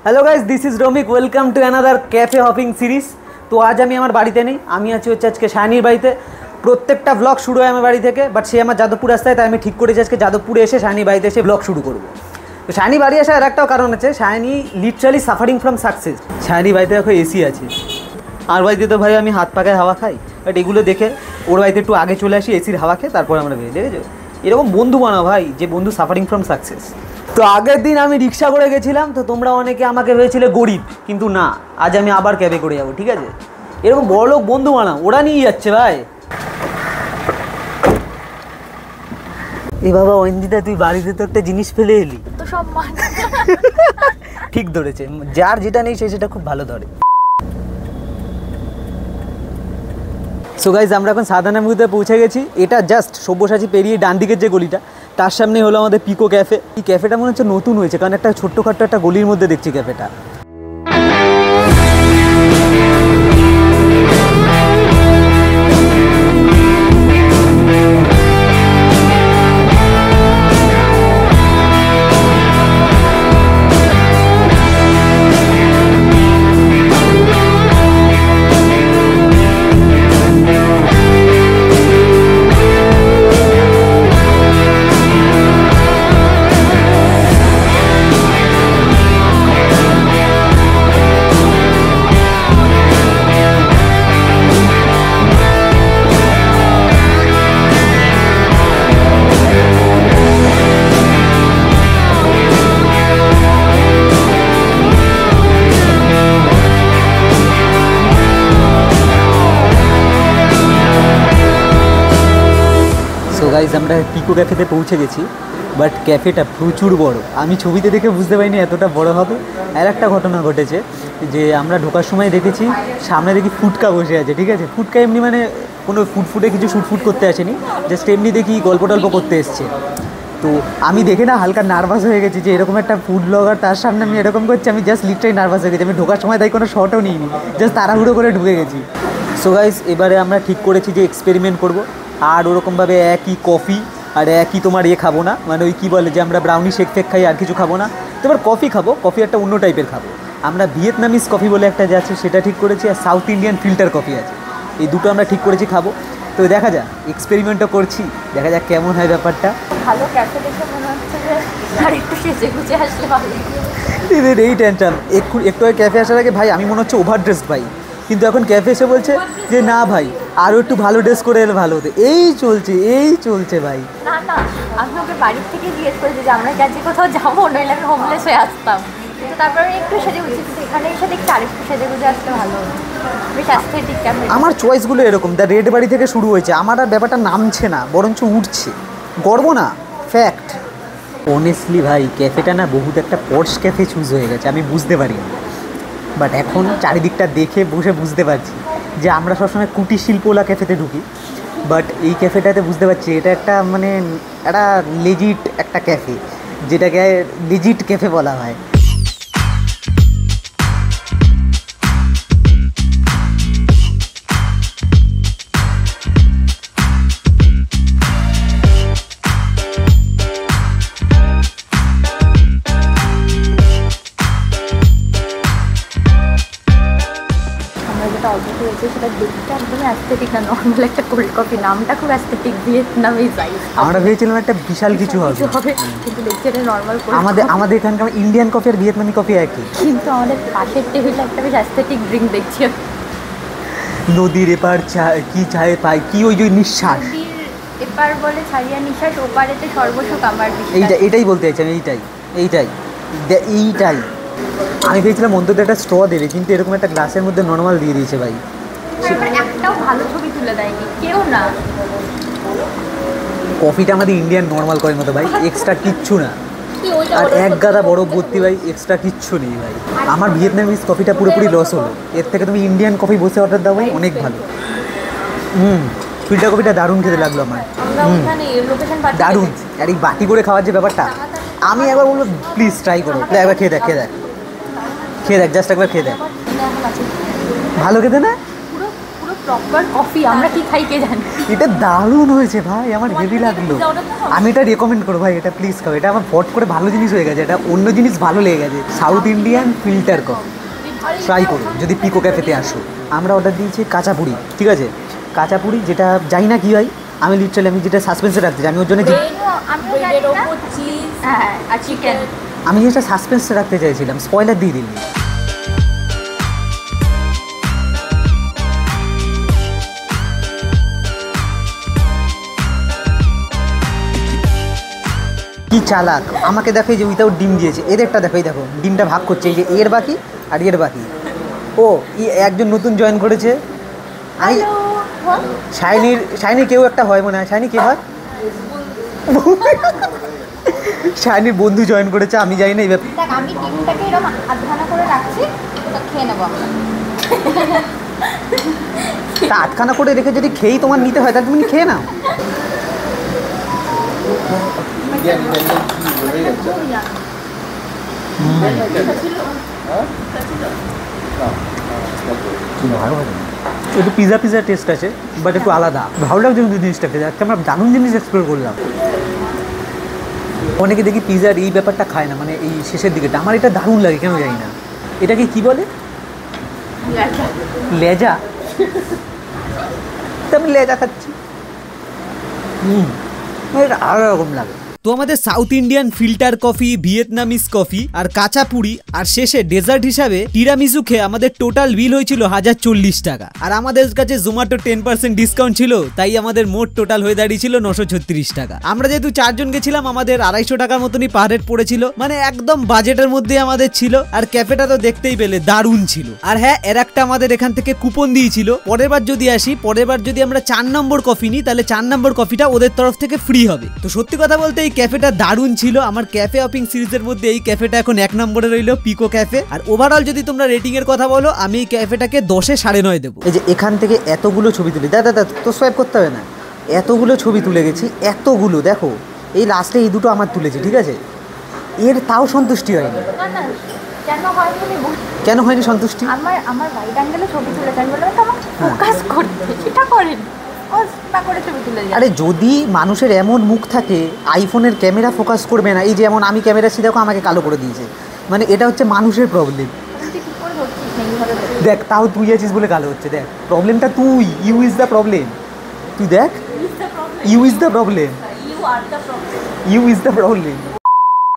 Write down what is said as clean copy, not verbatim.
Hello guys, this is Romik. Welcome to another cafe hopping series. তো আজ আমি আমার বাড়িতে নেই, আমি আছি আজকে শাইনির বাড়িতে। প্রত্যেকটা ব্লগ শুরু হয় আমার বাড়ি থেকে, বাট সে আমার যাদবপুর রাস্তায়, তাই আমি ঠিক করেছি আজকে যাদবপুরে এসে শাইনির বাড়িতে এসে ব্লগ শুরু করবো। তো শাইনি বাড়ি আসার আর একটাও কারণ আছে, shiny literally suffering from success. Shiny বাড়িতে দেখো এসি আছে, আর বাড়িতে তো ভাই আমি হাত পাকায় হাওয়া খাই, বাট এগুলো দেখে ওর বাড়িতে একটু আগে চলে আসি, এসির হাওয়া খেয়ে তারপরে আমরা বেরিয়ে। দেখেছো, এরকম বন্ধু বানাও ভাই, যে বন্ধু সাফারিং ফ্রম সাকসেস। তো আগের দিন আমি রিক্সা করে গেছিলাম, তো তোমরা অনেকে আমাকে ভেবেছিলে গরিব, কিন্তু না, আজ আমি আবার ক্যাবে করে যাবো। ঠিক আছে, এরকম বড় লোক বন্ধু বানাও, ওরা নিয়ে যাচ্ছে ভাই। এ বাবা অঞ্জিতা, তুই বাড়িতে তো একটা জিনিস ফেলে এলি তো, সব ঠিক ধরেছে, যার যেটা নেই সে সেটা খুব ভালো ধরে। সো গাইজ, আমরা এখন সাদানামুতে পৌঁছে গেছি। এটা জাস্ট সব্যসাচী পেরিয়ে ডান দিকের যে গলিটা, তার সামনে হলো আমাদের পিকো ক্যাফে। এই ক্যাফেটা মনে হচ্ছে নতুন হয়েছে, কারণ একটা ছোট্টখাট্ট একটা গলির মধ্যে দেখছি ক্যাফেটা। গাইজ, আমরা পিকো ক্যাফেতে পৌঁছে গেছি, বাট ক্যাফেটা প্রচুর বড়। আমি ছবিতে দেখে বুঝতে পারিনি এতটা বড় হবে। আর একটা ঘটনা ঘটেছে, যে আমরা ঢোকার সময় দেখেছি সামনে দেখি ফুটকা বসে আছে। ঠিক আছে, ফুটকা এমনি মানে কোনো ফুটফুটে কিছু শুটফুট করতে আসেনি, জাস্ট এমনি দেখি গল্প টল্প করতে এসছে। তো আমি দেখে না হালকা নার্ভাস হয়ে গেছি, যে এরকম একটা ফুড ব্লগার তার সামনে আমি এরকম করছি। আমি জাস্ট লিটারালি নার্ভাস হয়ে গেছি। আমি ঢোকার সময় তাই কোনো শটও নিইনি, জাস্ট তাড়াহুড়ো করে ঢুকে গেছি। সো গাইজ, এবারে আমরা ঠিক করেছি যে এক্সপেরিমেন্ট করব, আর ওরকমভাবে একই কফি আর একই তোমার খাবো না, মানে ওই কী বলে যে আমরা ব্রাউনি শেক ফেক খাই, আর কিছু খাবো না। তো এবার কফি খাবো, কফি একটা অন্য টাইপের খাবো। আমরা ভিয়েতনামিজ কফি বলে একটা যে আছে সেটা ঠিক করেছি, আর সাউথ ইন্ডিয়ান ফিল্টার কফি আছে, এই দুটো আমরা ঠিক করেছি খাবো। তো দেখা যাক, এক্সপেরিমেন্টও করছি, দেখা যাক কেমন হয় ব্যাপারটা। ভালো ক্যাফে দেখে মনে হচ্ছে যে আর একটু সেজে গুজে আসলে ভালো। এদের এই টেনশন, একটু ক্যাফে আসার আগে ভাই আমি মনে হচ্ছে ওভার ড্রেস ভাই, কিন্তু এখন ক্যাফে এসে বলছে যে না ভাই আরও একটু ভালো ড্রেস করে এলে ভালো হতো। এই চলছে ভাই। না না, আমি ওকে বাড়ির থেকে জিজ্ঞেস করেছি যে আমরা কাছে কোথাও যাবো, নইলে আমি হোমলেস হয়ে আসতাম। কিন্তু তারপরে একটু সেজে গুজে, এখানে এসে দেখছি আরেকটু সেজে গুজে আসলে ভালো হতো, বেশ অ্যাস্থেটিক ক্যাফে। আমার চয়েসগুলো এরকম, দ্য রেড বাড়ি থেকে শুরু হয়েছে, আমার আর ব্যাপারটা নামছে না, বরঞ্চ উঠছে। গর্ব না, ফ্যাক্ট। অনেস্টলি ভাই, ক্যাফেটা না বহুত একটা পর্শ ক্যাফে চুজ হয়ে গেছে, আমি বুঝতে পারি। বাট এখন চারিদিকটা দেখে বসে বুঝতে পারছি যে আমরা সবসময় কুটির শিল্পওয়ালা ক্যাফেতে ঢুকি, বাট এই ক্যাফেটাতে বুঝতে পারছি এটা একটা মানে একটা লেজিট একটা ক্যাফে, যেটাকে লেজিট ক্যাফে বলা হয়। সেটা দেখতে একদমই অ্যাস্থেটিক না, নর্মাল একটা কোল্ড কফি, নামটা খুব অ্যাস্থেটিক, ভিয়েতনামি যাই। আমরা ভেবেছিলাম একটা বিশাল কিছু হবে, কিন্তু দেখছি এটা নর্মাল। আমাদের এখানকার ইন্ডিয়ান কফি আর ভিয়েতনামি কফি একই, কিন্তু আমাদের পাশের টেবিলে একটা বেশ অ্যাস্থেটিক ড্রিঙ্ক দেখছি। নদীর এপার কি চায় পাই কি, ওই যে নিঃশ্বাস এপার বলে ছাড়িয়া নিঃশ্বাস, ওপারেতে সর্বসুখ আমার বিশ্বাস। এটাই বলতে চাইছি আমি, এইটাই। আমি ভেবেছিলাম অন্তত একটা স্ট্র দেবে, কিন্তু এরকম একটা গ্লাসের মধ্যে নর্মাল দিয়ে দিয়েছে ভাই। একটাও ভালো ছবি তুলে দেয়নি কেউ না। কফিটা আমাদের ইন্ডিয়ান নর্মাল করের মতো ভাই, এক্সট্রা কিচ্ছু না, আর এক গাদা বরফ ভর্তি ভাই, এক্সট্রা কিচ্ছু নেই ভাই। আমার ভিয়েতনামিজ কফিটা পুরোপুরি লস হলো, এর থেকে তুমি ইন্ডিয়ান কফি বসে অর্ডার দাও ভাই, অনেক ভালো। ফিল্টার কফিটা দারুণ খেতে লাগলো আমার, দারুণ। আর এই বাটি করে খাওয়ার যে ব্যাপারটা, আমি একবার বলবো প্লিজ ট্রাই করো, একবার খেয়ে দেখ, জাস্ট একবার খেয়ে দেখ। ভালো খেতে না? প্রপার কফি, আমরা কি খাই কে জানি। এটা দারুণ হয়েছে ভাই, আমার হেভি লাগলো। আমি এটা রেকমেন্ড করবো ভাই, এটা প্লিজ খাও। এটা আমার ফট করে ভালো জিনিস হয়ে গেছে, এটা অন্য জিনিস ভালো লেগে গেছে। South Indian filter coffee try করো যদি পিকো ক্যাফেতে আসো। আমরা অর্ডার দিয়েছি কাঁচাপুরি, ঠিক আছে? কাঁচাপুরি যেটা জানি না কি হয়, আমি লিটারালি আমি যেটা সাসপেন্সে রাখতে চাই, আমি ওর জন্য হ্যাঁ, আর চিকেন। আমি যেটা সাসপেন্সে রাখতে চাইছিলাম, স্পয়লার দিয়ে দিলি। কি চালাক, আমাকে দেখো এই যে উইথাউট ডিম দিয়েছে, এদেরটা দেখো, এই দেখো ডিমটা ভাগ করছে, এই যে এর বাকি আর এর বাকি। ও একজন নতুন জয়েন করেছে, আমি শাইনির কেউ একটা হয় মনে হয়। শাইনি কে হয়? শাইনির বন্ধু জয়েন করেছে, আমি জানি না এই ব্যাপার। দেখ আমি ডিমটাকে এরকম আধখানা করে রাখছি, তো খেয়ে নেবো আমরা। তা আটখানা করে রেখে যদি খেয়েই তোমার নিতে হয় তাহলে তুমি খেয়ে নাও। একটু পিজা টেস্ট আছে, বাট একটু আলাদা, ভালো লাগছে কিন্তু জিনিসটা খেতে। আজকে আমরা দারুণ জিনিস এক্সপ্লোর করলাম। অনেকে দেখি পিজার এই ব্যাপারটা খায় না, মানে এই শেষের দিকেটা। আমার এটা দারুণ লাগে, কেন জানি না। এটাকে কি বলে? লেজা। তো আমি লেজা খাচ্ছি। এটা আলাদা রকম লাগে। তো আমাদের south Indian filter coffee, Vietnamese coffee আর কাঁচা পুরি আর শেষে ডেজার্ট হিসাবে টিরামিসু খেয়ে আমাদের টোটাল বিল হয়েছিল 1040 টাকা। আর আমাদের কাছে জোম্যাটো 10% ডিসকাউন্ট ছিল, তাই আমাদের মোট টোটাল হয়ে দাঁড়িয়েছিল 936 টাকা। আমরা যেহেতু 4 জন গেছিলাম, আমাদের 250 টাকার মতনই পার হেড পড়েছিল, মানে একদম বাজেটের মধ্যে আমাদের ছিল। আর ক্যাফেটা তো দেখতেই পেলে দারুণ ছিল। আর হ্যাঁ, এর একটা আমাদের এখান থেকে কুপন দিয়েছিল, পরের বার যদি আসি, পরের বার যদি আমরা 4 নম্বর কফি নিই, তাহলে 4 নম্বর কফিটা ওদের তরফ থেকে ফ্রি হবে। তো সত্যি কথা বলতে এই ক্যাফেটা দারুণ ছিল। আমার ক্যাফে হপিং সিরিজের মধ্যে এই ক্যাফেটা এখন 1 নম্বরে রইল, পিকো ক্যাফে। আর ওভারঅল যদি তোমরা রেটিং এর কথা বলো, আমি এই ক্যাফেটাকে 10-এ 9.5 দেবো। এই যে এখান থেকে এতগুলো ছবি তুলি, দাদা তো সোয়াইপ করতে হবে না, এতগুলো ছবি তুলে গেছি, এতগুলো দেখো। এই লাস্টে এই দুটো আমার তুলেছি, ঠিক আছে? এর তাও সন্তুষ্টি হয়নি। কেন হয়নি সন্তুষ্টি? আমার ওয়াইড অ্যাঙ্গেলে ছবি তুলেছে, আমি বললাম তো আমাকে ফোকাস করতে, সেটা করেনি। আরে যদি মানুষের এমন মুখ থাকে, আইফোনের ক্যামেরা ফোকাস করবে না। এই যেমন আমি ক্যামেরা সি দেখো আমাকে কালো করে দিয়েছে, মানে এটা হচ্ছে মানুষের প্রবলেম। দেখ তাও তুই আছিস বলে কালো হচ্ছে, দেখ প্রবলেমটা তুই, ইউ ইজ দ্য প্রবলেম। তুই দেখ, you is the problem, you is the problem.